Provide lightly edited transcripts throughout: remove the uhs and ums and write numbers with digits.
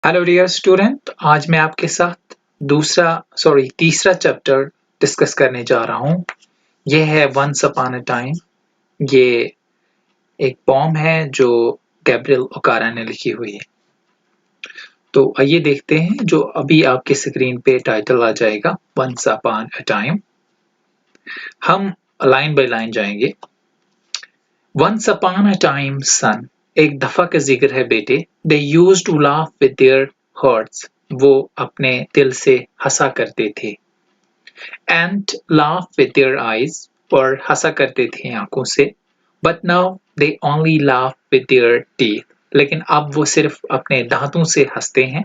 Hello dear student, आज मैं आपके साथ तीसरा चैप्टर डिस्कस करने जा रहा हूँ। ये है वंस अपॉन अ टाइम। ये एक पोएम है जो गैब्रियल ओकारा ने लिखी हुई है। तो आइए देखते हैं, जो अभी आपके स्क्रीन पे टाइटल आ जाएगा, वंस अपॉन अ टाइम। हम लाइन बाय लाइन जाएंगे। Once upon a time son, एक दफा का जिक्र है बेटे। They used to laugh with their hearts, वो अपने दिल से हंसा करते थे। And laugh with their eyes, और हंसा करते थे आंखों से। But now they only laugh with their teeth, लेकिन अब वो सिर्फ अपने दांतों से हंसते हैं।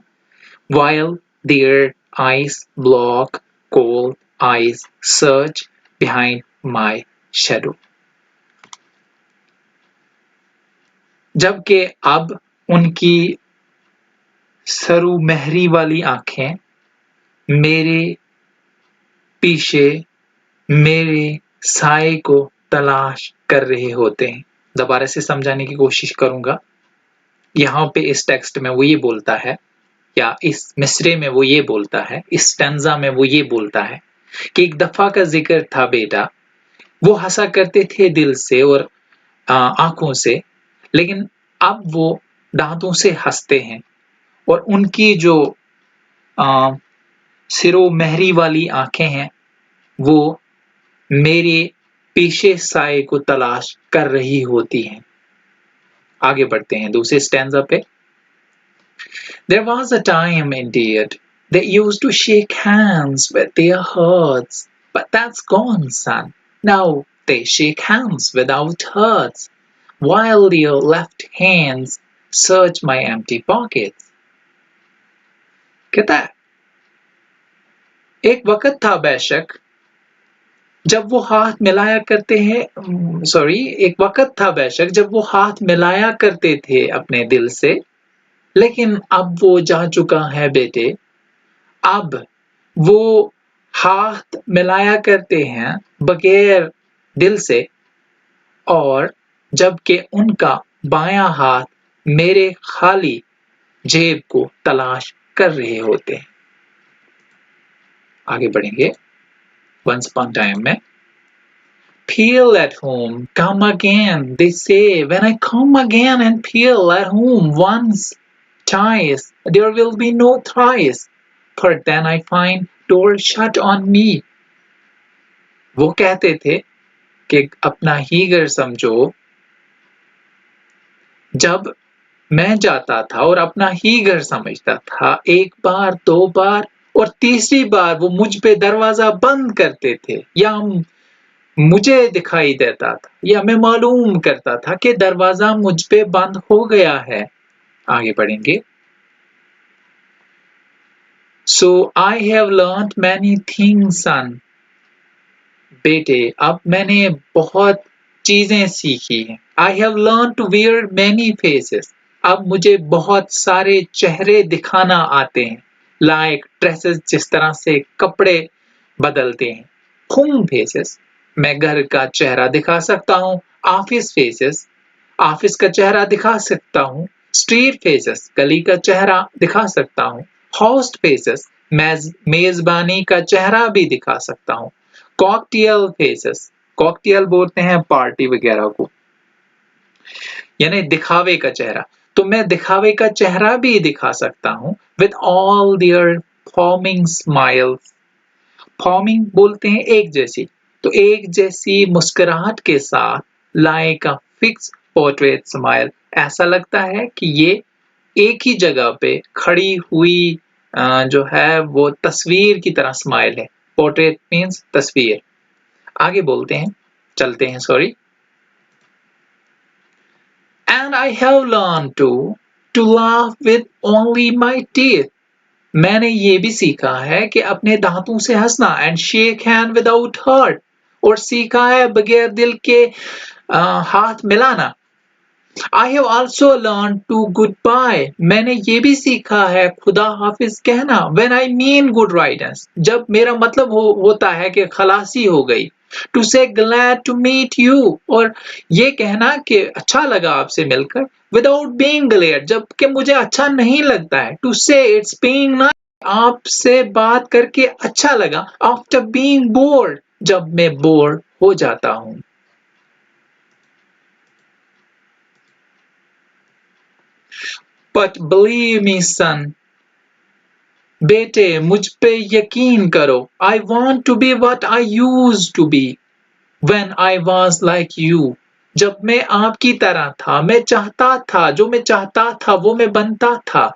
while their eyes block cold eyes search behind my shadow, जबकि अब उनकी सरुमहरी वाली आंखें मेरे पीछे मेरे साए को तलाश कर रहे होते हैं। दोबारा से समझाने की कोशिश करूंगा। यहाँ पे इस टेक्स्ट में वो ये बोलता है, या इस मिसरे में वो ये बोलता है, इस स्टैंजा में वो ये बोलता है कि एक दफा का जिक्र था बेटा, वो हंसा करते थे दिल से और आंखों से, लेकिन अब वो दांतों से हंसते हैं। और उनकी जो सिरो महरी वाली आंखें हैं, वो मेरे पीछे साए को तलाश कर रही होती हैं। आगे बढ़ते हैं दूसरे स्टैंजा पे। There was a time indeed they used to shake hands with their hearts, but that's gone, son. Now they shake hands without hearts, while their left hands search my empty pockets. कहता है, एक वक्त था बेशक जब वो हाथ मिलाया करते हैं, एक वक्त था बेशक जब वो हाथ मिलाया करते थे अपने दिल से, लेकिन अब वो जा चुका है बेटे। अब वो हाथ मिलाया करते हैं बगैर दिल से, और जबकि उनका बायां हाथ मेरे खाली जेब को तलाश कर रहे होते हैं। आगे बढ़ेंगे वंस अपॉन टाइम में। Peel at home, come again, they say. When I come again and peel at home once, twice, there will be no thrice, for then I find door shut on me. वो कहते थे कि अपना ही घर समझो। जब मैं जाता था और अपना ही घर समझता था, एक बार, दो बार और तीसरी बार वो मुझ पे दरवाजा बंद करते थे, या मुझे दिखाई देता था, या मैं मालूम करता था कि दरवाजा मुझ पे बंद हो गया है। आगे बढ़ेंगे। So I have learnt many things, son. बेटे, अब मैंने बहुत चीजें सीखी हैं। I have learned to wear many faces. अब मुझे बहुत सारे चेहरे दिखाना आते हैं। Like dresses, जिस तरह से कपड़े बदलते हैं। Home faces, मैं घर का चेहरा दिखा सकता हूँ। Office faces, ऑफिस का चेहरा दिखा सकता हूँ। Street faces, गली का चेहरा दिखा सकता हूँ। Host faces, मेजबानी का चेहरा भी दिखा सकता हूँ। कॉकटेल फेसेस, कॉकटेल बोलते हैं पार्टी वगैरह को, यानी दिखावे का चेहरा। तो मैं दिखावे का चेहरा भी दिखा सकता हूँ। With all their forming smiles, forming बोलते हैं एक जैसी, तो एक जैसी मुस्कुराहट के साथ। Like a fix portrait smile, ऐसा लगता है कि ये एक ही जगह पे खड़ी हुई जो है वो तस्वीर की तरह स्माइल है। पोर्ट्रेट मीन्स तस्वीर। आगे बोलते हैं, चलते हैं, sorry. And I have learned to laugh with only my teeth. मैंने ये भी सीखा है कि अपने दांतों से हंसना। And shake hand without hurt, और सीखा है बगैर दिल के हाथ मिलाना। I have also learned to goodbye. मैंने ये भी सीखा है खुदा हाफिज कहना। When I mean good riddance, जब मेरा मतलब होता है कि खलासी हो गई। टू से ग्लैड टू मीट यू, और ये कहना कि अच्छा लगा आपसे मिलकर, विदाउट बीइंग ग्लैड, जबकि मुझे अच्छा नहीं लगता है। टू से इट्स बीइंग नाइस, आपसे बात करके अच्छा लगा। आफ्टर बीइंग बोर्ड, जब मैं बोर हो जाता हूँ। बट बिलीव मी सन, बेटे मुझ पे यकीन करो। I want to be what I use to be when I was like you, जब मैं आपकी तरह था, मैं चाहता था, जो मैं चाहता था वो मैं बनता था।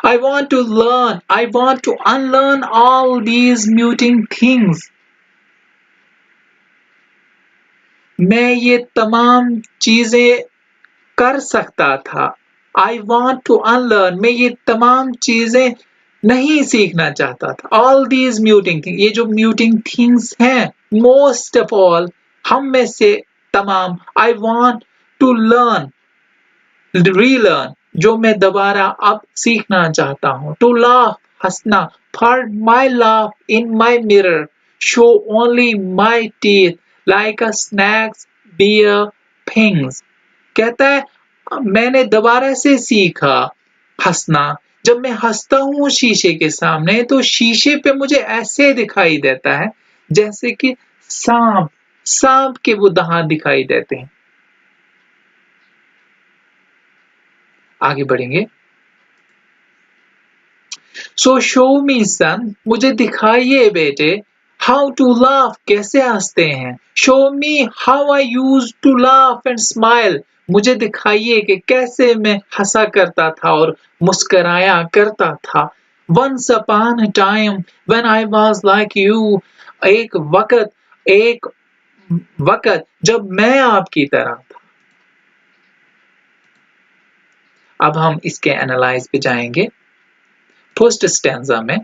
I want to learn, I want to unlearn all these muting things. मैं ये तमाम चीजें कर सकता था। I want to unlearn, मैं ये तमाम चीजें नहीं सीखना चाहता था। All these muting things, ये जो muting things हैं, most of all, हम में से तमाम, I want to learn, relearn, जो मैं दोबारा अब सीखना चाहता हूँ। To laugh, हंसना, for my laugh in my mirror show only my teeth like a snake's bear fangs. कहता है मैंने दोबारा से सीखा हंसना, जब मैं हंसता हूँ शीशे के सामने तो शीशे पे मुझे ऐसे दिखाई देता है जैसे कि सांप के वो दांत दिखाई देते हैं। आगे बढ़ेंगे। So show me son, मुझे दिखाइए बेटे, how to laugh, कैसे हंसते हैं। Show me how I used to laugh and smile, मुझे दिखाइए कि कैसे मैं हंसा करता था और मुस्कराया करता था। Once upon a time when I was like you, एक वक़्त जब मैं आपकी तरह था। अब हम इसके एनालाइज पे जाएंगे। फर्स्ट स्टैंजा में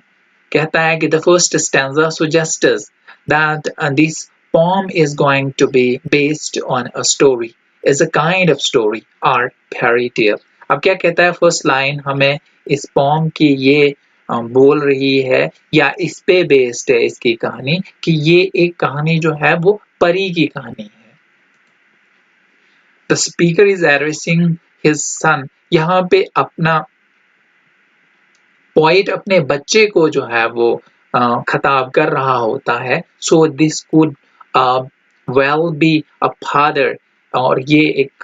कहता है कि the first stanza suggests that this poem is going to be based on a story, is a kind of story or fairy tale. अब क्या कहता है फर्स्ट लाइन हमें इस पोम की ये बोल रही है या इस पे बेस्ड है इसकी कहानी कि ये एक कहानी जो है वो परी की कहानी है। The speaker is addressing his son, यहाँ पे अपना पोइट अपने बच्चे को जो है वो खिताब कर रहा होता है। So this could well be a father, और ये एक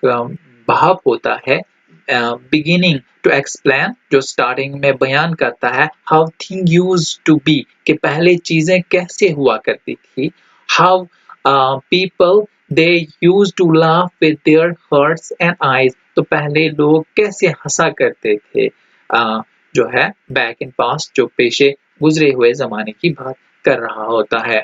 बाप होता है। बिगिनिंग टू एक्सप्लेन, जो स्टार्टिंग में बयान करता है how thing used to be, कि पहले चीजें कैसे हुआ करती थी। How people they used to laugh with their hearts and eyes, तो पहले लोग कैसे हंसा करते थे। जो है बैक इन पास्ट, जो पेशे गुजरे हुए जमाने की बात कर रहा होता है।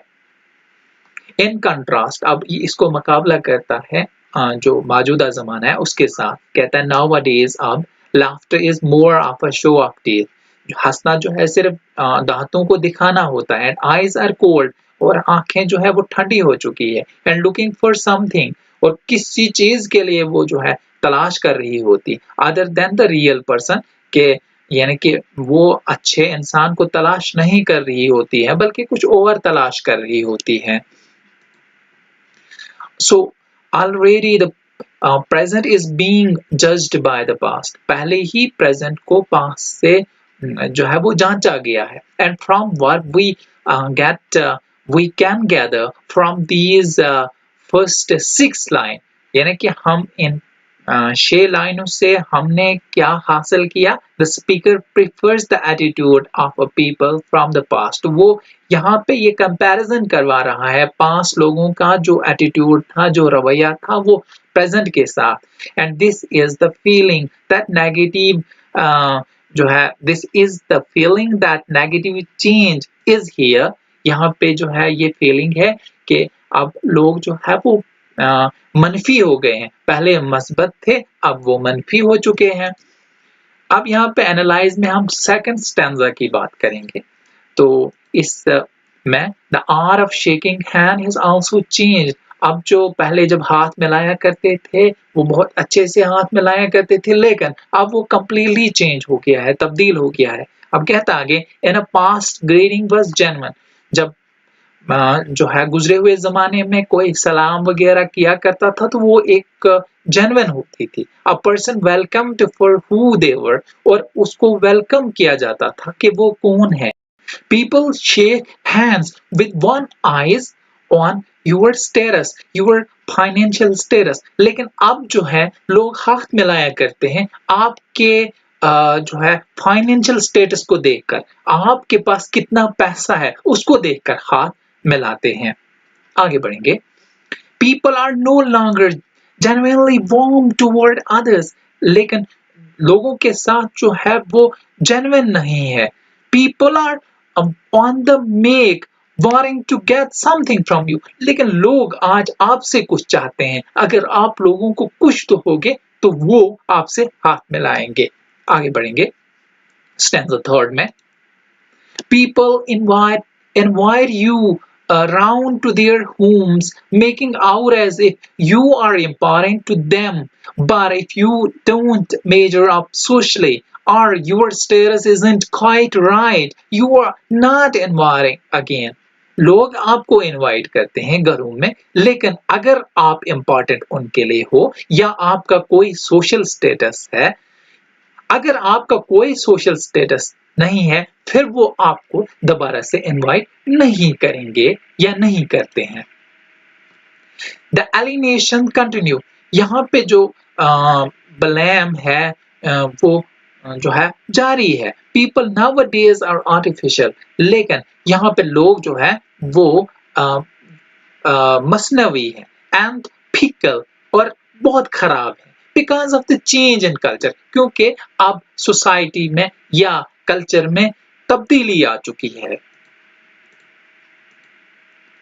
इन कंट्रास्ट, अब इसको मुकाबला करता है जो मौजूदा जमाना है उसके साथ। कहता है नाउ डेज अब laughter is more of a show off teeth, हंसना जो है सिर्फ दांतों को दिखाना होता है। आईज आर कोल्ड, और आंखें जो है वो ठंडी हो चुकी है। एंड लुकिंग फॉर समथिंग, और किसी चीज के लिए वो जो है तलाश कर रही होती, other than the real person, के यानी कि वो अच्छे इंसान को तलाश नहीं कर रही होती है बल्कि कुछ और तलाश कर रही होती है। So already the present is being judged by the past, पहले ही present को past से जो है वो जांचा गया है। And from what we we can gather from these first 6 line, यानी कि हम इन 6 लाइनों से हमने क्या हासिल किया। The speaker prefers the attitude of a people from the past, वो यहाँ पे ये कंपैरिजन करवा रहा है पास्ट लोगों का जो एटीट्यूड था, जो रवैया था, वो प्रेजेंट के साथ। And this is the feeling that negative जो है, this is the feeling that negative change is here, यहाँ पे जो है ये फीलिंग है कि अब लोग जो है वो मनफी हो गए हैं, पहले मस्बत थे अब वो मनफी हो चुके हैं। अब यहाँ पे एनालाइज में हम सेकंड स्टैंजा की बात करेंगे। तो इस में the art of shaking hand has also changed, अब जो पहले जब हाथ मिलाया करते थे वो बहुत अच्छे से हाथ मिलाया करते थे, लेकिन अब वो कंप्लीटली चेंज हो गया है, तब्दील हो गया है। अब कहता आगे in a past greeting was genuine, जब जो है गुजरे हुए ज़माने में कोई सलाम वगैरह किया करता था तो वो एक जेन्युइन होती थी। अ पर्सन वेलकम्ड फॉर हू दे वर, और उसको वेलकम किया जाता था कि वो कौन है। People shake hands with one eyes on your status, your financial status. लेकिन अब जो है लोग हाथ मिलाया करते हैं आपके जो है फाइनेंशियल स्टेटस को देखकर, आपके पास कितना पैसा है उसको देखकर हाथ मिलाते हैं। आगे बढ़ेंगे। People are no longer genuinely warm toward others. लेकिन लोगों के साथ जो है वो जेन्युइन नहीं है। People are on the make wanting to get something from you. लेकिन लोग आज आपसे कुछ चाहते हैं। अगर आप लोगों को कुछ तो होगे तो वो आपसे हाथ मिलाएंगे। आगे बढ़ेंगे स्टैंजा थर्ड में। People invite you around to their homes, making out as if you are important to them. But if you don't measure up socially, or your status isn't quite right, you are not inviting again. लोग आपको invite करते हैं घरों में, लेकिन अगर आप important उनके लिए हो या आपका कोई सोशल स्टेटस है, अगर आपका कोई सोशल स्टेटस नहीं है, फिर वो आपको दोबारा से इनवाइट नहीं करेंगे या नहीं करते हैं। The alienation continue. यहाँ पे जो ब्लेम है वो जो है जारी है। People nowadays are artificial. लेकिन यहाँ पे लोग जो है वो मसनवी है एंड फिकल, और बहुत खराब है। Because of the change in culture, क्योंकि अब सोसाइटी में या कल्चर में तब्दीली आ चुकी है।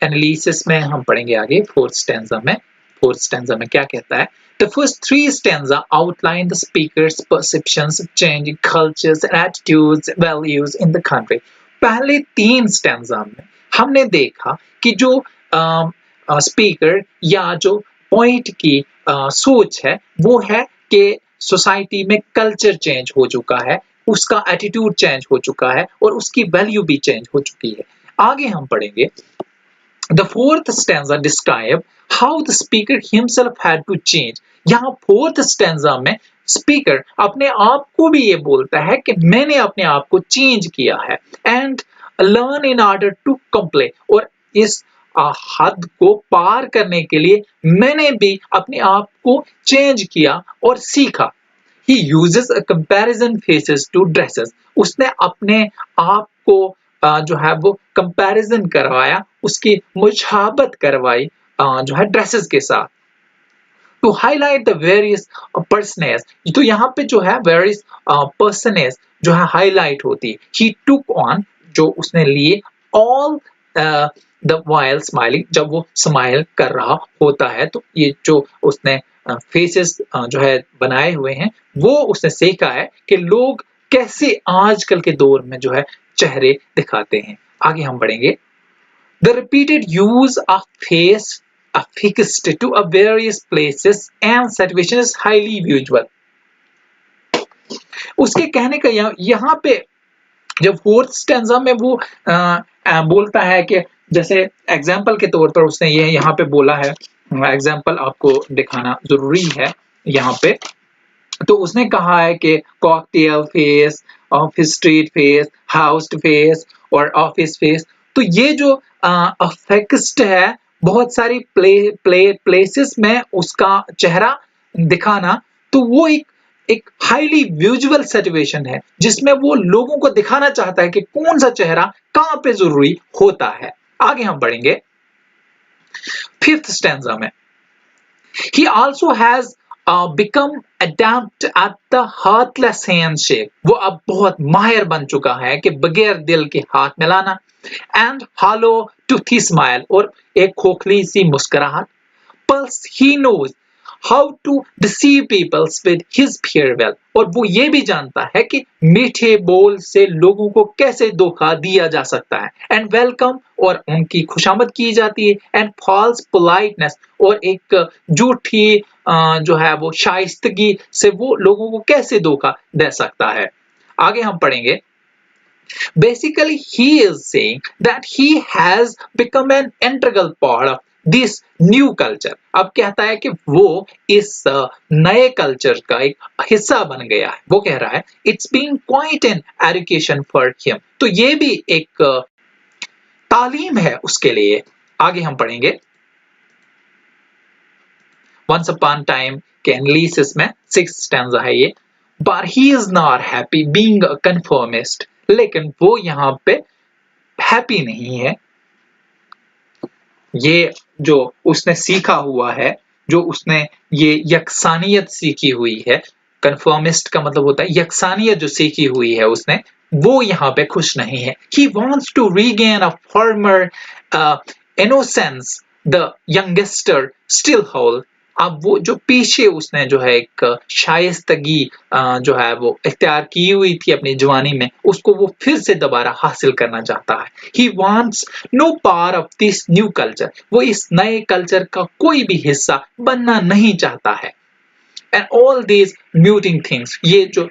एनालिसिस में हम पढ़ेंगे आगे फोर्थ स्टैंजा में। फोर्थ स्टैंजा में क्या कहता है? The first three stanza outline the speaker's perceptions of changing cultures and attitudes, values in the country. पहले तीन स्टैंजा में हमने देखा कि जो स्पीकर या जो पॉइंट की सोच है वो है कि सोसाइटी में कल्चर चेंज हो चुका है, उसका एटीट्यूड चेंज हो चुका है और उसकी वैल्यू भी चेंज हो चुकी है। आगे हम पढ़ेंगे The fourth stanza describe how the speaker himself had to change. यहाँ fourth stanza में speaker अपने आप को भी ये बोलता है कि मैंने अपने आप को change किया है and learn in order to comply, और इस हद को पार करने के लिए मैंने भी अपने आप को change किया और सीखा। He uses a comparison faces to dresses. उसने अपने आप को जो है वो कंपैरिजन करवाया, उसकी मुशाबत करवाई जो है ड्रेसेस के साथ। टू हाईलाइट द वेरियस पर्सनेस, तो यहाँ पे जो है वेरियस पर्सनेस जो है हाईलाइट होती है। ही टुक ऑन, जो उसने लिए, ऑल द वाइल स्माइलिंग, जब वो स्माइल कर रहा होता है तो ये जो उसने फेसेस जो है बनाए हुए हैं वो उसने सीखा है कि लोग कैसे आजकल के दौर में जो है चेहरे दिखाते हैं। आगे हम बढ़ेंगे। The repeated use of face affixed to a various places and situation is highly usual. उसके कहने का यहाँ पे जब फोर्थ स्टैंजा में वो बोलता है कि जैसे एग्जाम्पल के तौर पर उसने ये यहाँ पे बोला है, एग्जाम्पल आपको दिखाना जरूरी है यहाँ पे। तो उसने कहा है कि cocktail face, office street face, house face और ऑफिस फेस। तो ये जो अफेक्स्ट है बहुत सारी प्लेसेस में उसका चेहरा दिखाना, तो वो एक हाईली विजुअल सिचुएशन है जिसमें वो लोगों को दिखाना चाहता है कि कौन सा चेहरा कहां पे जरूरी होता है। आगे हम बढ़ेंगे फिफ्थ स्टैंजा में। He also has become adept at the heartless handshake. वो अब बहुत माहिर बन चुका है कि बगैर दिल के हाथ मिलाना, and hollow toothy smile, और एक खोखली सी मुस्कुराहट। Plus he knows how to deceive people with his farewell, और वो ये भी जानता है कि मीठे बोल से लोगों को कैसे धोखा दिया जा सकता है। And welcome, और उनकी खुशामद की जाती है। And false politeness, और एक झूठी जो है वो शाइस्तगी से वो लोगों को कैसे धोखा दे सकता है। आगे हम पढ़ेंगे Basically, he is saying that he has become an integral part of this new culture. अब कहता है कि वो इस नए कल्चर का एक हिस्सा बन गया है। वो कह रहा है it's been quite an education for him. तो ये भी एक तालीम है उसके लिए। आगे हम पढ़ेंगे वंस अपॉन टाइम के एनालिसिस में 6th स्टैंजा है ये। But he is not happy being a conformist. लेकिन वो यहाँ पे हैप्पी नहीं है। ये जो उसने सीखा हुआ है, जो उसने ये यकसानियत सीखी हुई है, कन्फर्मिस्ट का मतलब होता है यकसानियत जो सीखी हुई है उसने, वो यहाँ पे खुश नहीं है। He wants to regain a former innocence the youngster still hold। अब वो जो पीछे उसने जो है एक शाइस्तगी जो है वो इख्तियार की हुई थी अपनी जवानी में, उसको वो फिर से दोबारा हासिल करना चाहता है। He wants no part of this new culture। वो इस नए कल्चर का कोई भी हिस्सा बनना नहीं चाहता है। And all these muting things, ये जो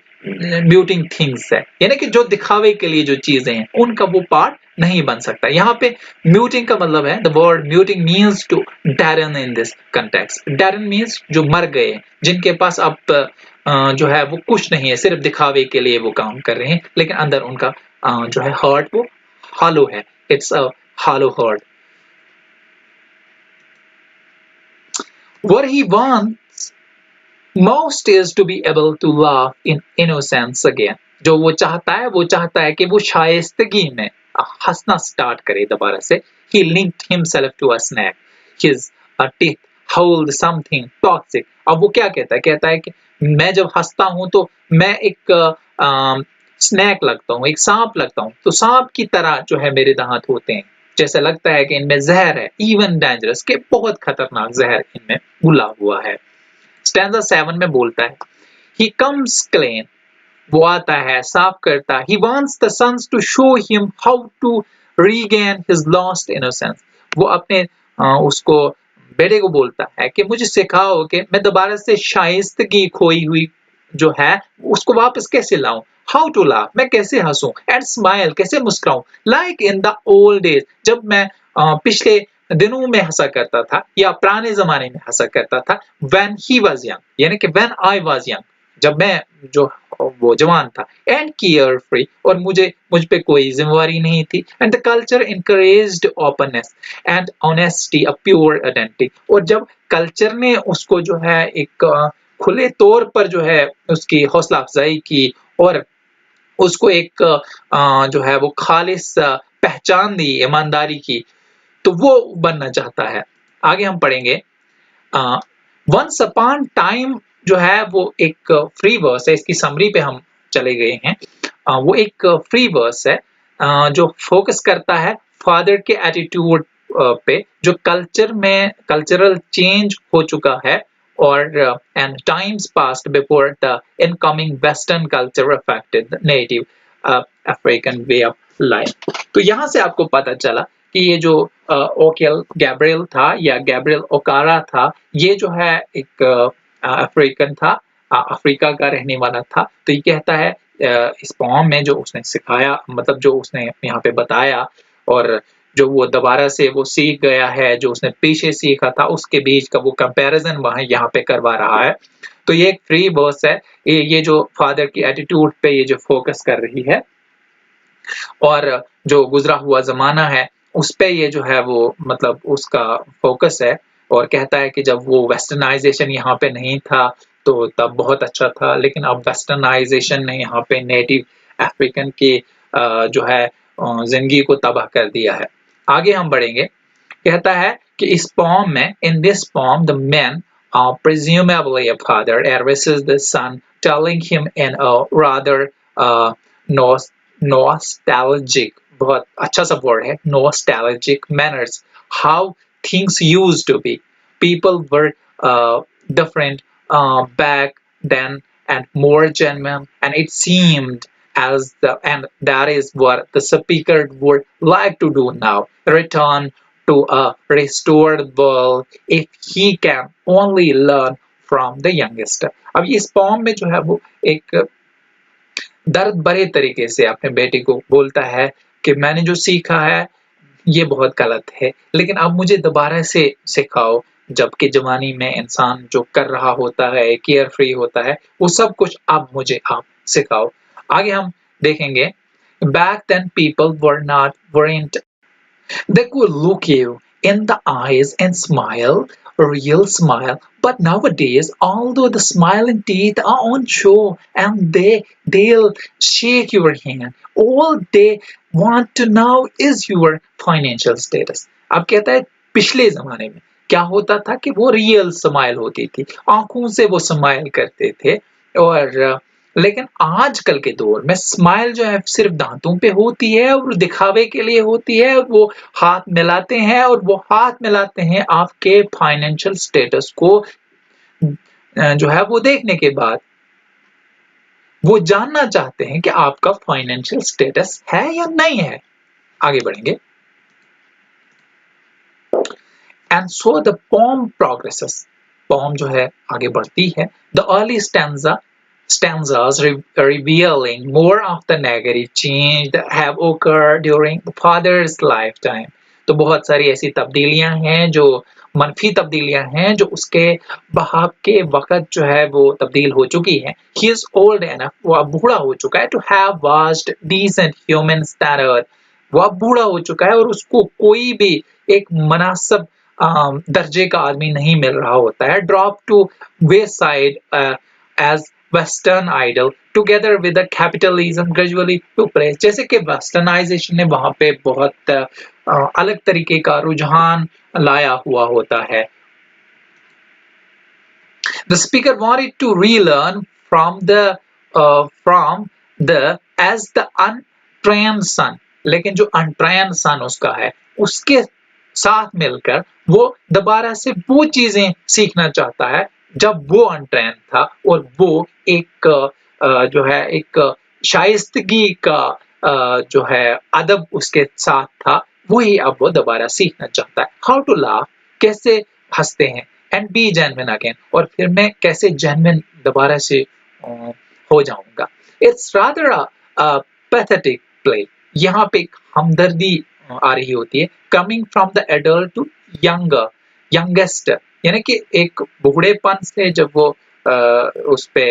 muting things है, यानी कि जो दिखावे के लिए जो चीजें हैं, उनका वो पार्ट नहीं बन सकता। यहाँ पे muting का मतलब है, the word muting means to deaden in this context। deaden means जो मर गए, जिनके पास अब जो है वो कुछ नहीं है, सिर्फ दिखावे के लिए वो काम कर रहे हैं, लेकिन अंदर उनका जो है हार्ट वो hollow है। It's a hollow heart। What he wants most is to be able to laugh in innocence again। जो वो चाहता है कि वो शाइस्तगी में हंसना स्टार्ट करे दोबारा से। He linked himself to a snack। His teeth hold something toxic। अब वो क्या कहता है कि मैं जब हंसता हूं तो मैं एक स्नैक लगता हूं, एक सांप लगता हूं। तो सांप की तरह जो है मेरे दांत होते हैं, जैसे लगता है कि इनमें जहर है, even dangerous, के बहुत खतरनाक जहर इनमें घुला हुआ है। स्टैंजा 7 में बोलता है he comes clean। वो आता है, साफ करता है। He wants the sons to show him how to regain his lost innocence। वो अपने उसको बेटे को बोलता है कि मुझे सिखाओ कि मैं दोबारा से शाइस्तगी खोई हुई जो है उसको वापस कैसे लाऊं। How to laugh, मैं कैसे हंसूं, and smile, कैसे मुस्कुराऊं, like in the old days, जब मैं पिछले दिनों में हंसा करता था या पुराने जमाने में हंसा करता था। When he was young, यानी कि when I was young, जब मैं जो वो जवान था। And carefree, और मुझ पे कोई जिम्मेवारी नहीं थी। And the culture encouraged openness and honesty, a pure identity। और जब कल्चर ने उसको जो है एक खुले तौर पर जो है उसकी हौसला अफजाई की और उसको एक जो है वो खालिस पहचान दी ईमानदारी की, तो वो बनना चाहता है। आगे हम पढ़ेंगे वंस अपॉन टाइम जो है वो एक फ्री वर्स है। इसकी समरी पे हम चले गए हैं। वो एक फ्री वर्स है जो फोकस करता है फादर के एटीट्यूड पे, जो कल्चर में कल्चरल चेंज हो चुका है और and times past before the incoming western culture affected the native African way of life. तो यहाँ से आपको पता चला कि ये जो ओकेल गैब्रियल था या गैब्रियल ओकारा था, ये जो है एक अफ्रीकन था, अफ्रीका का रहने वाला था। तो ये कहता है इस पोएम में जो उसने सिखाया, मतलब जो उसने यहाँ पे बताया और जो वो दोबारा से वो सीख गया है, जो उसने पीछे सीखा था, उसके बीच का वो कंपैरिजन वहां यहाँ पे करवा रहा है। तो ये एक फ्री वर्स है। ये जो फादर की एटीट्यूड पे ये जो फोकस कर रही है और जो गुजरा हुआ जमाना है उस पे ये जो है वो मतलब उसका फोकस है। और कहता है कि जब वो वेस्टर्नाइजेशन यहाँ पे नहीं था तो तब बहुत अच्छा था, लेकिन अब वेस्टर्नाइजेशन ने यहाँ पे नेटिव अफ्रीकन की जो है जिंदगी को तबाह कर दिया है। आगे हम बढ़ेंगे। कहता है कि इस पोएम में, in this poem the man presumably a father addresses the son, telling him in a rather nostalgic, बहुत अच्छा सा वर्ड है, nostalgic manners, how things used to be। People were different back then and more genuine, and it seemed as and that is what the speaker would like to do now, return to a restored world if he can only learn from the youngest। अब इस poem में जो है वो एक दर्द भरे तरीके से अपने बेटे को बोलता है कि मैंने जो सीखा है ये बहुत गलत है, लेकिन अब मुझे दोबारा से सिखाओ। जबकि जवानी में इंसान जो कर रहा होता है, केयर फ्री होता है, वो सब कुछ अब मुझे आप सिखाओ। आगे हम देखेंगे, back then people weren't they could look you in the eyes and smile, a real smile. But nowadays, although the smiling teeth are on show and they'll shake your hand, all they want to know is your financial status. अब कहता है पिछले जमाने में क्या होता था कि वो रियल स्माइल होती थी, आंखों से वो स्माइल करते थे। और लेकिन आजकल के दौर में स्माइल जो है सिर्फ दांतों पे होती है और दिखावे के लिए होती है। वो हाथ मिलाते हैं और वो हाथ मिलाते हैं आपके फाइनेंशियल स्टेटस को जो है वो देखने के बाद। वो जानना चाहते हैं कि आपका फाइनेंशियल स्टेटस है या नहीं है। आगे बढ़ेंगे। And so the poem progresses, poem जो है आगे बढ़ती है। The early stanzas revealing more of the negative change that have occurred during the father's lifetime. तो बहुत सारी ऐसी तब्दीलियां हैं जो मनफी तब्दीलियां हैं जो उसके बाप के वक्त जो है वो तब्दील हो चुकी हैं। He is old enough, वो अब बूढ़ा हो चुका है, to have watched decent human standard, वो अब बूढ़ा हो चुका है और उसको कोई भी एक मुनासिब दर्जे का आदमी नहीं मिल रहा होता है। Drop to wayside as Western idol together with the capitalism gradually took place. जैसे कि वेस्टर्नाइजेशन ने वहां पे बहुत अलग तरीके का रुझान लाया हुआ होता है। The speaker wanted to relearn from the as the untrained son, लेकिन जो untrained son उसका है उसके साथ मिलकर वो दोबारा से वो चीजें सीखना चाहता है जब वो अनट्रेन था, और वो एक जो है एक शाइस्तगी का जो है अदब उसके साथ था, वही अब वो दोबारा सीखना चाहता है। हाउ टू लाफ, कैसे हंसते हैं, एंड बी जेन्युइन अगेन, और फिर मैं कैसे जेन्युइन दोबारा से हो जाऊंगा। इट्स रादर पैथेटिक प्ले, यहाँ पे हमदर्दी आ रही होती है। Coming from the adult to youngest, यानी कि एक बूढ़ेपन से जब वो उस पे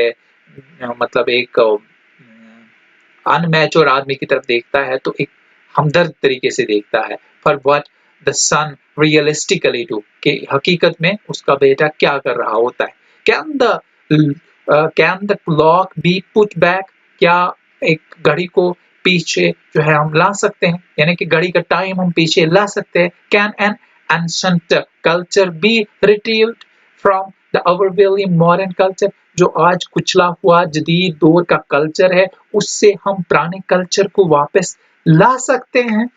मतलब एक अनमैच्योर आदमी की तरफ देखता है तो एक हमदर्द तरीके से देखता है। For what the son realistically do, कि हकीकत में उसका बेटा क्या कर रहा होता है। Can the clock B put back, क्या एक घड़ी को पीछे जो है हम ला सकते हैं, यानी कि घड़ी का टाइम हम पीछे ला सकते हैं। Can an ancient culture be retrieved from the overwhelming modern culture, जो आज कुचला हुआ जदीद दौर का कल्चर है उससे हम पुराने कल्चर को वापस ला सकते हैं।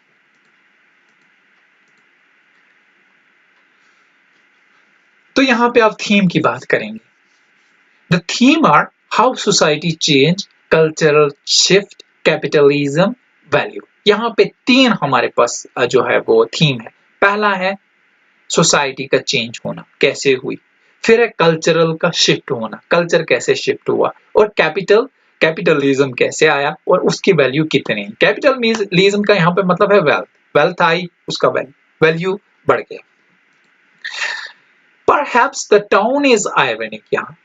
तो यहाँ पे आप थीम की बात करेंगे। The theme are how society change, cultural shift, capitalism, value. यहाँ पे तीन हमारे पास जो है वो थीम है। पहला है सोसाइटी का चेंज होना, कैसे हुई। फिर है कल्चरल का शिफ्ट होना, कल्चर कैसे शिफ्ट हुआ। और कैपिटलिज्म कैसे आया और उसकी वैल्यू कितनी। कैपिटलिज्म का यहाँ पे मतलब है वेल्थ, वेल्थ आई उसका वैल्यू बढ़ गया। Perhaps the tone is ironic,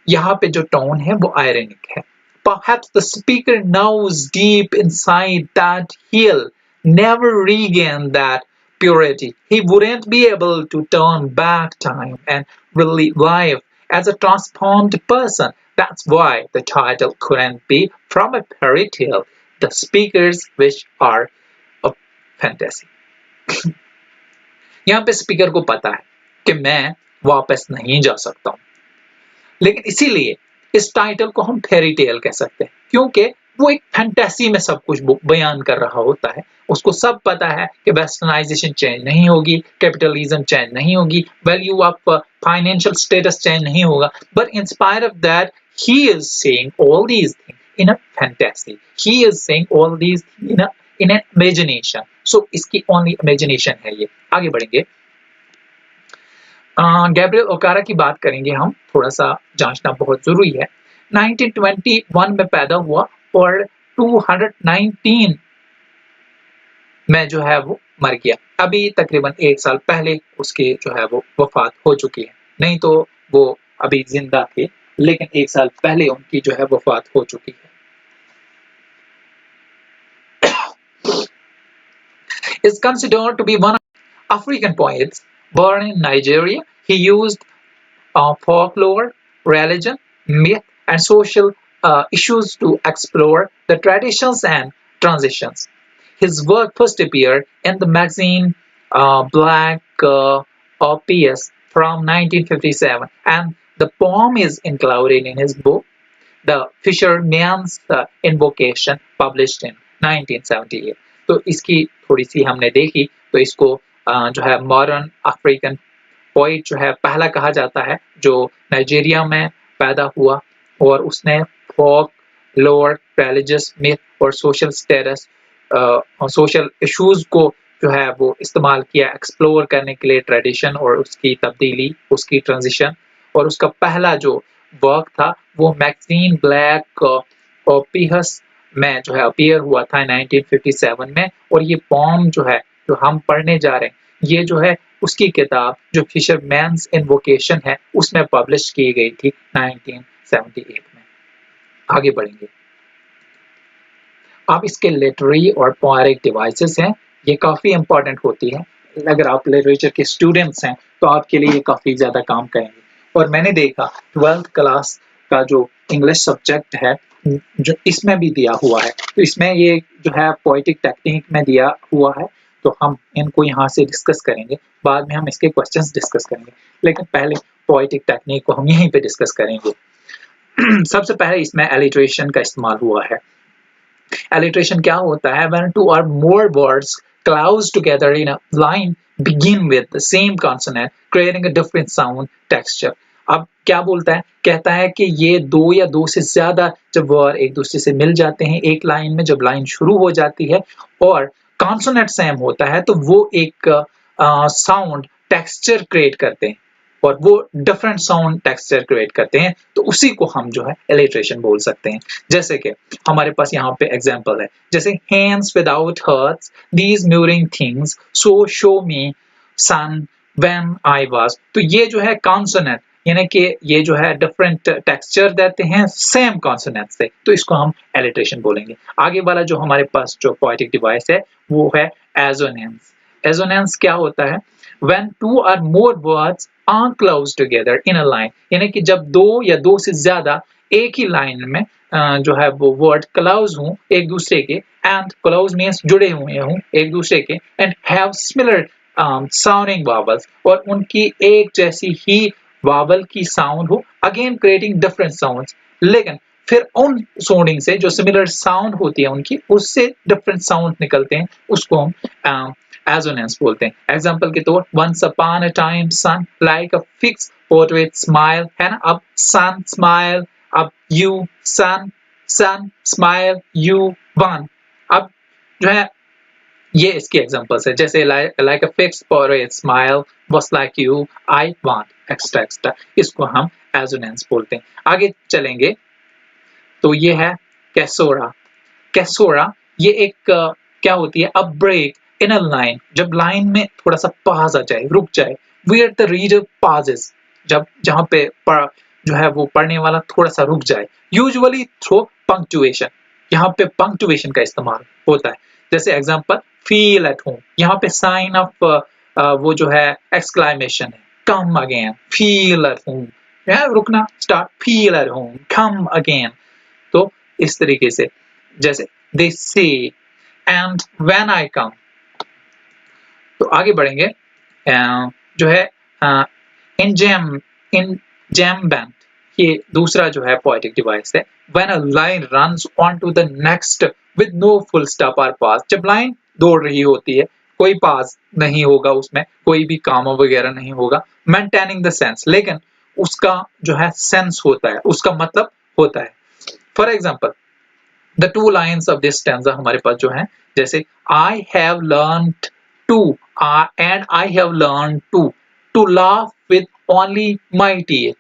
यहाँ पे जो tone है वो ironic है। Perhaps the speaker knows deep inside that he'll never regain that purity. He wouldn't be able to turn back time and relive life as a transformed person. That's why the title couldn't be from a fairy tale. The speaker's wish are a fantasy. यहाँ पे speaker को पता है कि मैं वापस नहीं जा सकता हूं, लेकिन इसीलिए इस टाइटल को हम फेरी टेल कह सकते हैं, क्योंकि वो एक फैंटेसी में सब कुछ बयान कर रहा होता है। उसको सब पता है कि वेस्टर्नाइजेशन चेंज नहीं होगी, कैपिटलिज्म चेंज नहीं होगी, value of financial status change नहीं होगा, but in spite of that he is saying all these things in a fantasy, he is saying all these in an imagination. So इसकी only imagination है ये। आगे बढ़ेंगे, Gabriel ओकारा की बात करेंगे हम, थोड़ा सा जांचना बहुत जरूरी है। 1921 में पैदा हुआ और 219 में जो है वो मर गया। अभी तकरीबन 1 साल पहले उसकी जो है वो वफात हो चुकी है। नहीं तो वो अभी जिंदा थे, लेकिन 1 साल पहले उनकी जो है वफात हो चुकी है। Is considered to be one of African poets born in Nigeria. He used folklore, religion, myth, and social issues to explore the traditions and transitions. His work first appeared in the magazine Black OPS from 1957, and the poem is included in his book, The Fisherman's Invocation, published in 1978. तो इसकी थोड़ी सी हमने देखी, तो इसको जो है modern African poet जो है पहला कहा जाता है, जो नाइजीरिया में पैदा हुआ और उसने फोक लोअर रिलीजियस मिथ और सोशल स्टेटस सोशल इश्यूज को जो है वो इस्तेमाल किया एक्सप्लोर करने के लिए, ट्रेडिशन और उसकी तब्दीली, उसकी ट्रांजिशन। और उसका पहला जो वर्क था वो मैगजीन ब्लैक ओपियस में जो है अपीयर हुआ था 1957 में। और ये पोम जो है जो हम पढ़ने जा रहे हैं, ये जो है उसकी किताब जो फिशरमैन्स इन्वोकेशन है उसमें पब्लिश की गई थी 1978 में। आगे बढ़ेंगे। अब इसके लिटरेरी और पोएटिक डिवाइसेस हैं, ये काफ़ी इंपॉर्टेंट होती है। अगर आप लिटरेचर के स्टूडेंट्स हैं तो आपके लिए ये काफ़ी ज़्यादा काम करेंगे। और मैंने देखा 12th क्लास का जो इंग्लिश सब्जेक्ट है जो इसमें भी दिया हुआ है, तो इसमें ये जो है पोएटिक टेक्निक में दिया हुआ है, तो हम इनको यहाँ से डिस्कस करेंगे। बाद में हम इसके क्वेश्चंस डिस्कस करेंगे, लेकिन पहले पोएटिक टेक्निक को हम यहीं पे डिस्कस करेंगे। सबसे पहले इसमें एलिट्रेशन का इस्तेमाल हुआ है। Alliteration क्या होता है? When two or more words close together in a line begin with the same consonant, creating a different sound texture. अब क्या बोलता है? कहता है कि ये दो या दो से ज्यादा जब वर्ड एक दूसरे से मिल जाते हैं एक लाइन में, जब लाइन शुरू हो जाती है और कॉन्सोनेंट सेम होता है, तो वो एक साउंड टेक्सचर क्रिएट करते हैं और वो डिफरेंट साउंड टेक्सचर क्रिएट करते हैं, तो उसी को हम जो है एलिट्रेशन बोल सकते हैं। जैसे कि हमारे पास यहाँ पे एग्जांपल है, जैसे hands without hurts, these moving things, so show me sun when I was। तो ये जो है कॉन्सोनेंट, यानी कि ये जो है डिफरेंट टेक्सचर देते हैं सेम कॉन्सोनेंट से, तो इसको हम एलिट्रेशन बोलेंगे। आगे वाला जो हमारे पास जो पोएटिक डिवाइस है वो है एजोनेंस। एजोनेंस क्या होता है? When two or more words are close together in a line, यानी कि जब दो या दो से ज्यादा एक ही लाइन में जो है वो वर्ड क्लोज हों एक दूसरे के, एंड क्लोज मीन्स जुड़े हुए हों एक दूसरे के, and have similar sounding vowels, और उनकी एक जैसी ही वावल की साउंड हो, अगेन क्रिएटिंग डिफरेंट साउंड्स, लेकिन फिर उन साउंडिंग से जो सिमिलर साउंड होती है उनकी, उससे डिफरेंट साउंड निकलते हैं, उसको हम एजोनेंस बोलते हैं। एग्जांपल के तौर once upon a time sun like a fixed portrait smile, है ना? अब sun smile, अब you sun, sun smile you one। अब जो है ये इसके एग्जांपल्स है, जैसे like a fixed portrait smile was like you I want extra extra, इसको हम एजोनेंस बोलते हैं। आगे चलेंगे तो ये है कैसोरा। कैसोरा ये एक क्या होती है? A break in a line, जब लाइन में थोड़ा सा पाज आ जाए, रुक जाए, वेयर द रीडर पाजेस, जब जहां पे जो है वो पढ़ने वाला थोड़ा सा रुक जाए, यूजुअली थ्रू पंक्चुएशन, यहाँ पे पंक्चुएशन का इस्तेमाल होता है। जैसे एग्जांपल फील एट होम, यहाँ पे साइन ऑफ वो जो है एक्सक्लेमेशन है, come again, feel at home, रुकना, start, feel at home, come again. तो इस तरीके से, जैसे they say and when I come। तो आगे बढ़ेंगे जो है in jam band, ये दूसरा जो है पोएटिक डिवाइस है। when a line runs on to the next with no full stop or pause, जब लाइन दौड़ रही होती है, कोई पास नहीं होगा उसमें, कोई भी कामा वगैरह नहीं होगा, maintaining the sense, लेकिन उसका जो है सेंस होता है, उसका मतलब होता है। For example the two lines of this stanza हमारे पास जो है, जैसे I have learned to and I have learned to laugh with only my teeth।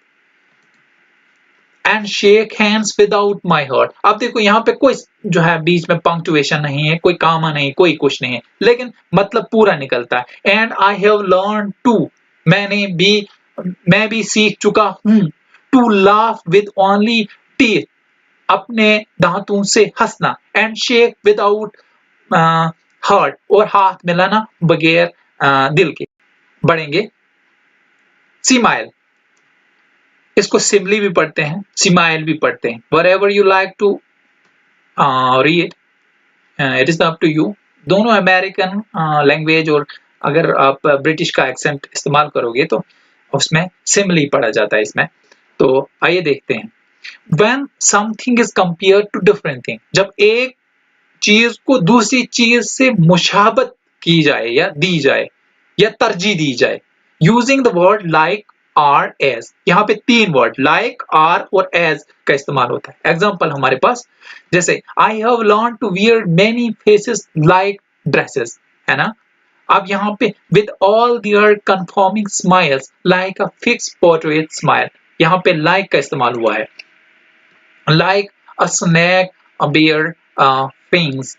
And shake hands without my hurt. अब देखो यहाँ पे कोई जो है बीच में पंक्चुएशन नहीं है, कोई कामा नहीं, कोई कुछ नहीं है, लेकिन मतलब पूरा निकलता है। And I have learn to, मैं भी सीख चुका हूं, to laugh with only teeth, अपने दांतों से हंसना, एंड शेक विदाउट हर्ट, और हाथ मिलाना बगैर दिल के। बढ़ेंगे स्माइल, इसको सिमली भी पढ़ते हैं, स्माइल भी पढ़ते हैं, wherever you like to read, it is up to you। दोनों अमेरिकन लैंग्वेज और अगर आप ब्रिटिश का एक्सेंट इस्तेमाल करोगे तो उसमें सिमली पढ़ा जाता है इसमें। तो आइए देखते हैं। When something is compared to different thing, जब एक चीज को दूसरी चीज से मुशाबत की जाए या दी जाए या तरजीह दी जाए, using the word like, are, as. यहाँ पे तीन वर्ड लाइक, आर और एज का इस्तेमाल होता है। एग्जाम्पल हमारे पास जैसे I have learn to wear many faces like dresses, है ना। अब यहाँ पे with all their conforming smiles like a fix portrait smile, यहाँ पे लाइक का इस्तेमाल हुआ है। Like a snake, a bear, fangs,